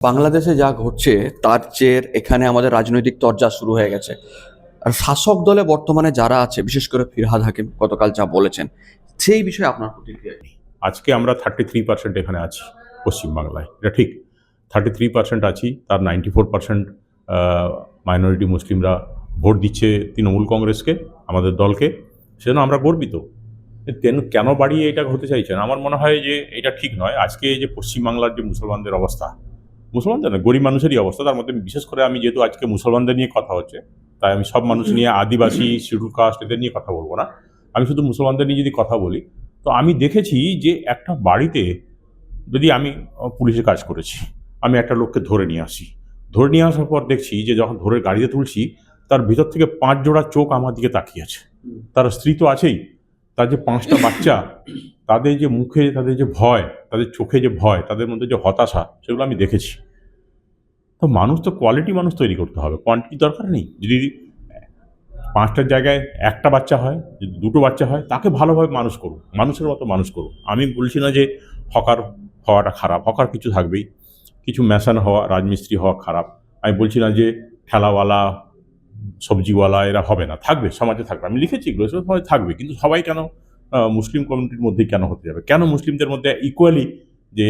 বাংলাদেশে যা ঘটছে তার চেয়ে এখানে আমাদের রাজনৈতিক তরজা শুরু হয়ে গেছে। আর শাসক দলে বর্তমানে যারা আছে, বিশেষ করে ফিরহাদ হাকিম গতকাল যা বলেছেন, সেই বিষয়ে আপনার প্রতিক্রিয়া কি? আজকে আমরা 33% এখানে আছি পশ্চিমবাংলায়, এটা ঠিক। 33% আছি, তার 94% মাইনরিটি মুসলিমরা ভোট দিচ্ছে তৃণমূল কংগ্রেসকে, আমাদের দলকে। সেজন্য আমরা গর্বিত। কেন বাড়িয়ে এটা হতে চাইছেন? আমার মনে হয় যে এটা ঠিক নয়। আজকে যে পশ্চিমবাংলার যে মুসলমানদের অবস্থা, মুসলমানদের না, গরিব মানুষেরই অবস্থা, তার মধ্যে বিশেষ করে আমি যেহেতু আজকে মুসলমানদের নিয়ে কথা হচ্ছে, তাই আমি সব মানুষ নিয়ে, আদিবাসী, শিডিউল কাস্ট এদের নিয়ে কথা বলবো না। আমি শুধু মুসলমানদের নিয়ে যদি কথা বলি, তো আমি দেখেছি যে একটা বাড়িতে যদি আমি পুলিশের কাজ করেছি, আমি একটা লোককে ধরে নিয়ে আসি, ধরে নিয়ে আসার পর দেখছি যে যখন ধরে গাড়িতে তুলছি, তার ভিতর থেকে 5 জোড়া চোখ আমার দিকে তাকিয়ে আছে। তার স্ত্রী তো আছেই, তার যে 5টা বাচ্চা, তাদের যে মুখে, তাদের যে ভয়, তাদের চোখে যে ভয়, তাদের মধ্যে যে হতাশা, সেগুলো আমি দেখেছি। তো মানুষ তো কোয়ালিটি মানুষ তৈরি করতে হবে, কোয়ান্টিটি দরকার নেই। যদি 5টার জায়গায় একটা বাচ্চা হয়, যদি 2টো বাচ্চা হয়, তাকে ভালোভাবে মানুষ করুন, মানুষের মতো মানুষ করুন। আমি বলছি না যে হকার হওয়াটা খারাপ, হকার কিছু থাকবেই, কিছু মেশান হওয়া, রাজমিস্ত্রি হওয়া খারাপ। আমি বলছি না যে ঠেলাওয়ালা, সবজিওয়ালা এরা হবে না, থাকবে, সমাজে থাকবে। আমি লিখেছি এগুলো, সব সমাজে থাকবে, কিন্তু সবাই কেন মুসলিম কমিউনিটির মধ্যেই কেন হতে যাবে? কেন মুসলিমদের মধ্যে ইকুয়ালি যে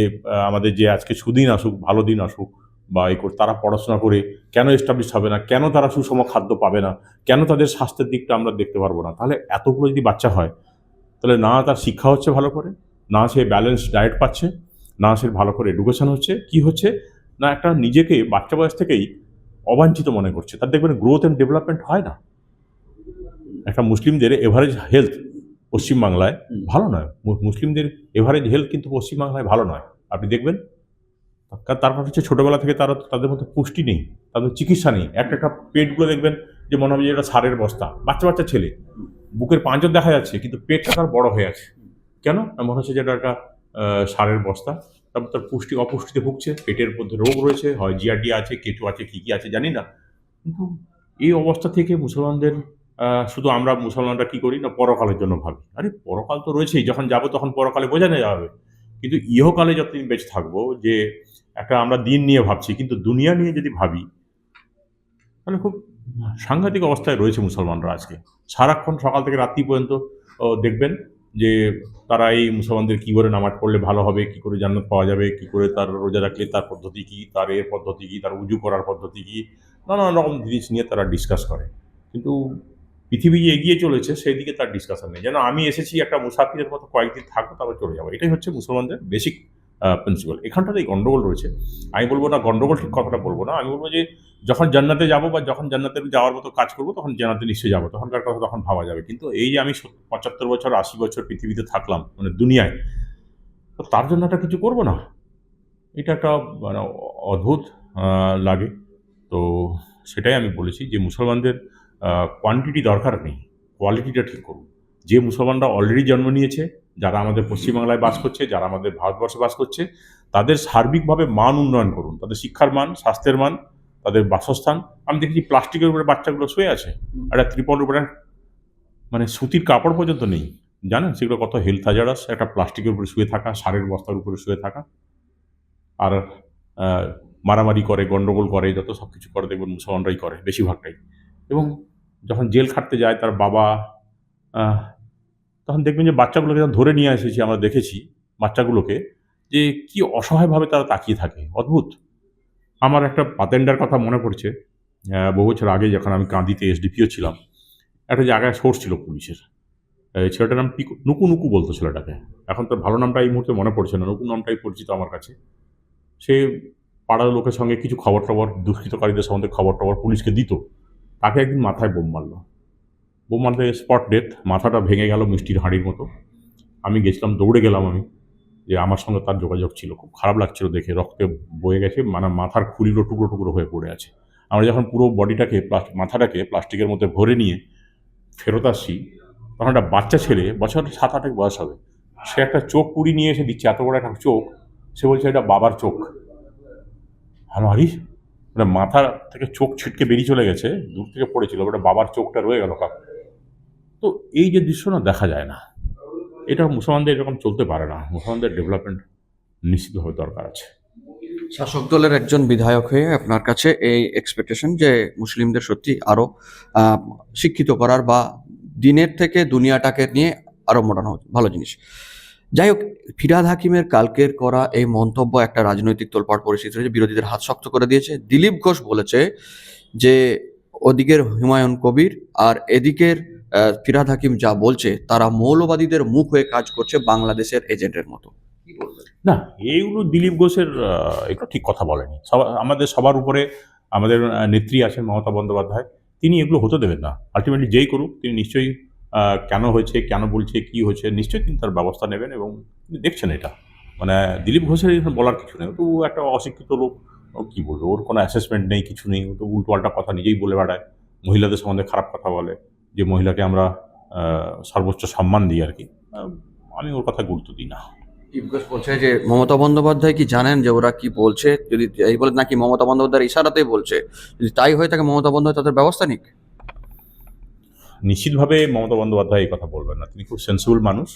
আমাদের যে আজকে সুদিন আসুক, ভালো দিন আসুক, বা তারা পড়াশোনা করে কেন এস্টাবলিশ হবে না? কেন তারা সুষম খাদ্য পাবে না? কেন তাদের স্বাস্থ্যের দিকটা আমরা দেখতে পারবো না? তাহলে এতগুলো যদি বাচ্চা হয়, তাহলে না তার শিক্ষা হচ্ছে ভালো করে, না সে ব্যালেন্স ডায়েট পাচ্ছে, না সে ভালো করে এডুকেশন হচ্ছে, কি হচ্ছে না, একটা নিজেকে বাচ্চা বয়স থেকেই অবাঞ্ছিত মনে করছে। তার দেখবেন গ্রোথ অ্যান্ড ডেভেলপমেন্ট হয় না। একটা মুসলিমদের এভারেজ হেলথ পশ্চিমবাংলায় ভালো নয়। মুসলিমদের এভারেজ হেলথ কিন্তু পশ্চিমবাংলায় ভালো নয়। আপনি দেখবেন, তারপর হচ্ছে ছোটোবেলা থেকে তাদের মধ্যে পুষ্টি নেই, তাদের চিকিৎসা নেই। একটা পেটগুলো দেখবেন যে মনে হবে যে এটা সারের বস্তা, বাচ্চা বাচ্চা ছেলে, বুকের পাঁজর দেখা যাচ্ছে কিন্তু পেটটা তার বড় হয়ে আছে। কেন? মনে হচ্ছে যে এটা একটা সারের বস্তা। তারপর তার অপুষ্টিতে ভুগছে, পেটের মধ্যে রোগ রয়েছে, হয় জিআরডি আছে, কেঁচো আছে, কী কী আছে জানি না। কিন্তু এই অবস্থা থেকে মুসলমানদের, শুধু আমরা মুসলমানরা কী করি না, পরকালের জন্য ভাবি। আরে পরকাল তো রয়েছেই, যখন যাবো তখন পরকালে বোঝানো যাবে। কিন্তু ইহকালে যতদিন বেঁচে থাকবো, যে একটা আমরা দিন নিয়ে ভাবছি, কিন্তু দুনিয়া নিয়ে যদি ভাবি, তাহলে খুব সাংঘাতিক অবস্থায় রয়েছে মুসলমানরা আজকে। সারাক্ষণ সকাল থেকে রাত্রি পর্যন্ত দেখবেন যে তারা এই মুসলমানদের কী করে নামাজ পড়লে ভালো হবে, কী করে জান্নাত পাওয়া যাবে, কী করে তার রোজা রাখলে তার পদ্ধতি কী, তার এর পদ্ধতি কী, তার উজু করার পদ্ধতি কী, নানান রকম জিনিস নিয়ে তারা ডিসকাস করে। কিন্তু পৃথিবী যে এগিয়ে চলেছে সেই দিকে তার ডিসকাশন নেই। যেন আমি এসেছি একটা মুসাফিরের মতো, কয়েকদিন থাকবো তারপর চলে যাবো। এটাই হচ্ছে মুসলমানদের বেসিক প্রিন্সিপাল। এখানটাতেই গন্ডগোল রয়েছে। আমি বলবো না গন্ডগোল, ঠিক কথাটা বলবো না। আমি বলবো যে যখন জান্নাতে যাবো, বা যখন জান্নাতে যাওয়ার মতো কাজ করবো, তখন জান্নাতে নিশ্চয়ই যাবো, তখনকার কথা তখন ভাবা যাবে। কিন্তু এই যে আমি 75 বছর 80 বছর পৃথিবীতে থাকলাম, মানে দুনিয়ায়, তো তার জন্য একটা কিছু করবো না? এটা একটা মানে অদ্ভুত লাগে। তো সেটাই আমি বলেছি যে মুসলমানদের কোয়ান্টিটি দরকার নেই, কোয়ালিটিটা ঠিক করুন। যে মুসলমানরা অলরেডি জন্ম নিয়েছে, যারা আমাদের পশ্চিমবাংলায় বাস করছে, যারা আমাদের ভারতবর্ষে বাস করছে, তাদের সার্বিকভাবে মান উন্নয়ন করুন। তাদের শিক্ষার মান, স্বাস্থ্যের মান, তাদের বাসস্থান। আমি দেখেছি প্লাস্টিকের উপরে বাচ্চাগুলো শুয়ে আছে, একটা ত্রিপলের উপরে, মানে সুতির কাপড় পর্যন্ত নেই। জানেন সেগুলো কত হেলথ হ্যাজার্ডাস? একটা প্লাস্টিকের উপরে শুয়ে থাকা, সারের বস্তার উপরে শুয়ে থাকা। আর মারামারি করে, গন্ডগোল করে, যত সব কিছু করে দেখবেন মুসলমানরাই করে বেশিরভাগটাই। এবং যখন জেল খাটতে যায় তার বাবা, আহ, তখন দেখবেন যে বাচ্চাগুলোকে যখন ধরে নিয়ে এসেছি, আমরা দেখেছি বাচ্চাগুলোকে যে কি অসহায়ভাবে তারা তাকিয়ে থাকে, অদ্ভুত। আমার একটা পাতেন্ডার কথা মনে পড়ছে। বহু বছর আগে যখন আমি কাঁদিতে এসডিপিও ছিলাম, একটা জায়গায় সোর্স ছিল পুলিশের। এই ছেলেটার নাম নুকু নুকু বলতো ছেলেটাকে। এখন তার ভালো নামটা এই মুহূর্তে মনে পড়ছে না, নুকু নামটাই পরিচিত আমার কাছে। সে পাড়ার লোকের সঙ্গে কিছু খবর টবর, দুষ্কৃতকারীদের সম্বন্ধে খবর টবর পুলিশকে দিত। তাকে একদিন মাথায় বোম মারল। বোম মারতে স্পট ডেথ, মাথাটা ভেঙে গেল মিষ্টির হাঁড়ির মতো। আমি গেছিলাম, দৌড়ে গেলাম আমি, যে আমার সঙ্গে তার যোগাযোগ ছিল। খুব খারাপ লাগছিল দেখে, রক্তে বয়ে গেছে, মানে মাথার খুলিগুলো টুকরো টুকরো হয়ে পড়ে আছে। আমরা যখন পুরো বডিটাকে, মাথাটাকে প্লাস্টিকের মধ্যে ভরে নিয়ে ফেরত আসছি, তখন একটা বাচ্চা ছেলে, বছর 7-8 বয়স হবে, সে একটা চোখ পুরি নিয়ে এসে দিচ্ছে, এত বড় একটা চোখ। সে বলছে এটা বাবার চোখ। আরে মানে মাথা থেকে চোখ ছিটকে বেরিয়ে চলে গেছে, দূর থেকে পড়েছিল, ওটা বাবার চোখটা রয়ে গেল কাক। তো এই যে দৃশ্য না, দেখা যায় না। এটা মুসলমানদের এরকম চলতে পারে না। মুসলমানদের ডেভেলপমেন্ট নিশ্চিতভাবে দরকার আছে। শাসক দলের একজন বিধায়ক হয়ে আপনার কাছে এই এক্সপেকটেশন যে মুসলিমদের সত্যি আরো শিক্ষিত করার বা দিনের থেকে দুনিয়াটাকে নিয়ে আরো মডার্ন ভালো জিনিস। যাই হোক, ফিরহাদ হাকিমের কালকের করা এই মন্তব্য একটা রাজনৈতিক তোলপাড় পরিস্থিতি হয়েছে, বিরোধীদের হাত শক্ত করে দিয়েছে। দিলীপ ঘোষ বলেছে যে ওদিকের হুমায়ুন কবির আর এদিকের ফিরহাদ হাকিম যা বলছে তারা মৌলবাদীদের মুখ হয়ে কাজ করছে, বাংলাদেশের এজেন্টের মতো। কি বলবেন? না, এইগুলো দিলীপ ঘোষের এগুলো ঠিক কথা বলেনি। আমাদের সবার উপরে আমাদের নেত্রী আছেন মমতা বন্দ্যোপাধ্যায়, তিনি এগুলো হতে দেবেন না। আলটিমেটলি যেই করুক তিনি নিশ্চয়ই কেন হয়েছে, কেন বলছে, কি হয়েছে, নিশ্চয়ই তিনি তার ব্যবস্থা নেবেন এবং তিনি দেখছেন এটা। মানে দিলীপ ঘোষের এখানে বলার কিছু নেই, তো ও একটা অশিক্ষিত লোক, ও কী বলবে, ওর কোনো অ্যাসেসমেন্ট নেই, কিছু নেই, ও তো উল্টোপাল্টা কথা নিজেই বলে বেড়ায়, মহিলাদের সম্বন্ধে খারাপ কথা বলে, যে মহিলাকে আমরা সর্বোচ্চ সম্মান দিই আর কি। আমি ওর কথা গুরুত্ব দিই না। দিলীপ ঘোষ বলছে যে মমতা বন্দ্যোপাধ্যায় কি জানেন যে ওরা কি বলছে, যদি এই বলে নাকি মমতা বন্দ্যোপাধ্যায়ের ইশারাতেই বলছে, যদি তাই হয় থাকে মমতা বন্দ্যোপাধ্যায় তাদের ব্যবস্থা নিক। নিশ্চিতভাবে মমতা বন্দ্যোপাধ্যায় এই কথা বলবেন না, তিনি খুব সেন্সিবল মানুষ,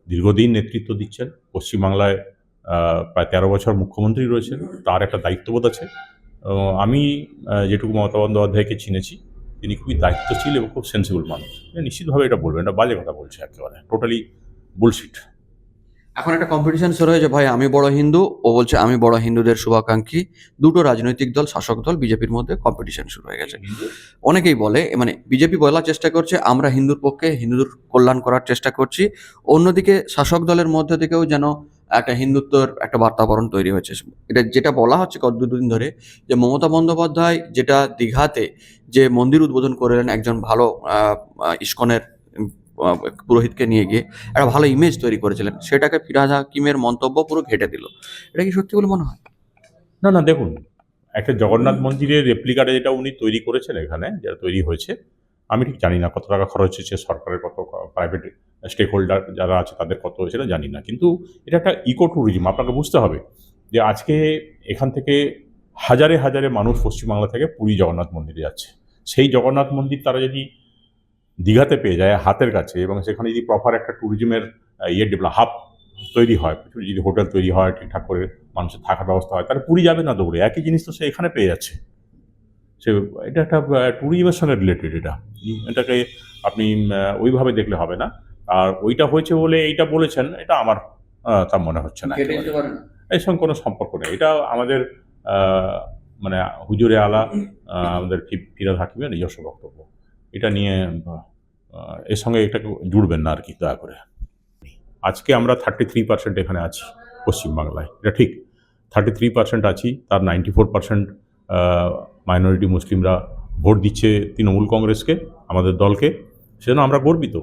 দীর্ঘদিন নেতৃত্ব দিচ্ছেন পশ্চিমবাংলায়, প্রায় 13 বছর মুখ্যমন্ত্রী রয়েছেন, তার একটা দায়িত্ববোধ আছে। আমি যেটুকু মমতা বন্দ্যোপাধ্যায়কে চিনেছি, তিনি খুবই দায়িত্বশীল এবং খুব সেন্সিবল মানুষ, তিনি নিশ্চিতভাবে এটা বলবেন, এটা বাজে কথা বলছে, একেবারে টোটালি বুলশিট। এখন একটা কম্পিটিশন শুরু হয়েছে, ভাই আমি বড় হিন্দু, ও বলছে আমি বড় হিন্দুদের শুভাকাঙ্ক্ষী। দুটো রাজনৈতিক দল, শাসক দল বিজেপির মধ্যে কম্পিটিশন শুরু হয়ে গেছে। অনেকেই বলে, মানে বিজেপি বলার চেষ্টা করছে আমরা হিন্দুর পক্ষে, হিন্দুদের কল্যাণ করার চেষ্টা করছি, অন্যদিকে শাসক দলের মধ্যে থেকেও যেন একটা হিন্দুত্বর একটা বাতাবরণ তৈরি হয়েছে। এটা যেটা বলা হচ্ছে গত দুদিন ধরে, যে মমতা বন্দ্যোপাধ্যায় যেটা দীঘাতে যে মন্দির উদ্বোধন করলেন একজন ভালো ইস্কনের পুরোহিতকে নিয়ে গিয়ে একটা ভালো ইমেজ তৈরি করেছিলেন, সেটাকে ফিরহাদ হাকিমের মন্তব্য পুরো ঘেঁটে দিল। এটা কি সত্যি বলে মনে হয়? না না, দেখুন, একটা জগন্নাথ মন্দিরের রেপ্লিকাটা যেটা উনি তৈরি করেছেন এখানে, যেটা তৈরি হয়েছে, আমি ঠিক জানি না কত টাকা খরচ হয়েছে, সরকারের কত, প্রাইভেট স্টেক হোল্ডার যারা আছে তাদের কত সেটা জানি না, কিন্তু এটা একটা ইকো ট্যুরিজম। আপনাকে বুঝতে হবে যে আজকে এখান থেকে হাজারে হাজারে মানুষ পশ্চিমবাংলা থেকে পুরী জগন্নাথ মন্দিরে যাচ্ছে। সেই জগন্নাথ মন্দির তারা যদি দীঘাতে পেয়ে যায় হাতের কাছে, এবং সেখানে যদি প্রপার একটা ট্যুরিজমের হাব তৈরি হয়, যদি হোটেল তৈরি হয়, ঠিকঠাক করে মানুষের থাকার ব্যবস্থা হয়, তাহলে পুরী যাবে না দৌড়ে, একই জিনিস তো সে এখানে পেয়ে যাচ্ছে। সে এটা একটা ট্যুরিজমের সঙ্গে রিলেটেড, এটাকে আপনি ওইভাবে দেখলে হবে না। আর ওইটা হয়েছে বলে এইটা বলেছেন, এটা আমার তা মনে হচ্ছে না, এর সঙ্গে কোনো সম্পর্ক নেই। এটা আমাদের মানে হুজুরে আলা আমাদের ফিরহাদ হাকিমের নিজস্ব বক্তব্য, এটা নিয়ে এর সঙ্গে এটাকে জুড়বেন না আর কি, দয়া করে। আজকে আমরা 33% এখানে আছি পশ্চিমবাংলায়, এটা ঠিক 33% আছি, তার 94% মাইনরিটি মুসলিমরা ভোট দিচ্ছে তৃণমূল কংগ্রেসকে, আমাদের দলকে, সেজন্য আমরা গর্বিত।